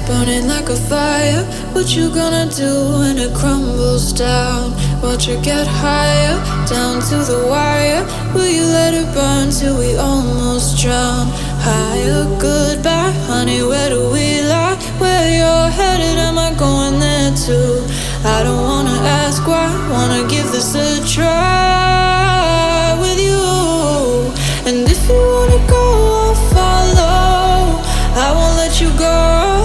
burning like a fire. What you gonna do when it crumbles down? Watch it get higher, down to the wire. Will you let it burn till we almost drown? Higher, goodbye, honey, where do we lie? Where you're headed, am I going there too? I don't wanna ask why, wanna give this a try with you. And if you wanna go, I'll follow. I won't let you go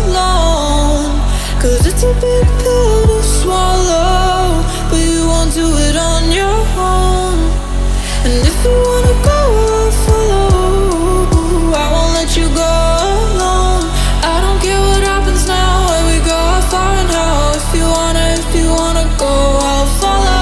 alone, 'cause it's a big pill to swallow, but you won't do it on your own. And if you wanna go, I'll follow. I won't let you go alone. I don't care what happens now, where we go, how far and how. If you wanna go, I'll follow.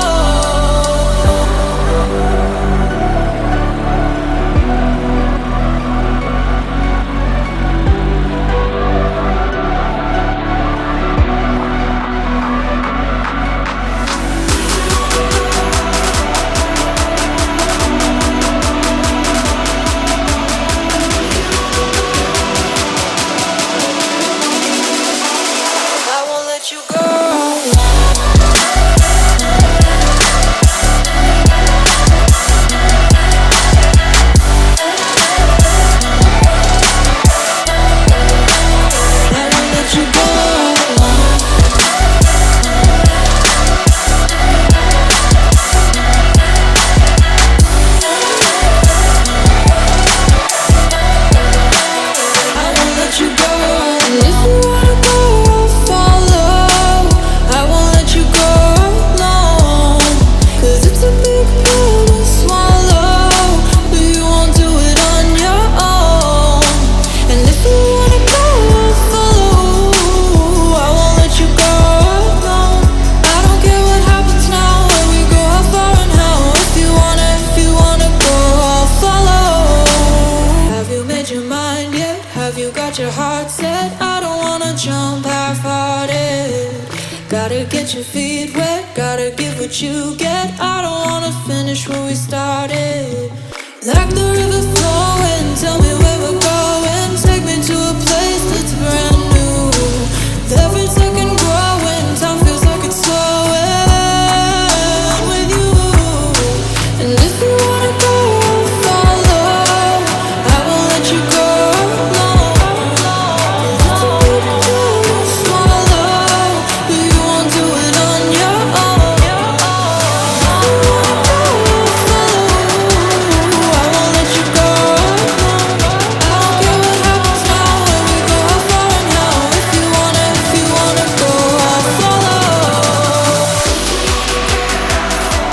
Your heart set, I don't wanna jump half-hearted. Gotta get your feet wet, gotta give what you get. I don't wanna finish where we started. Like the river flowing, tell me where we're going.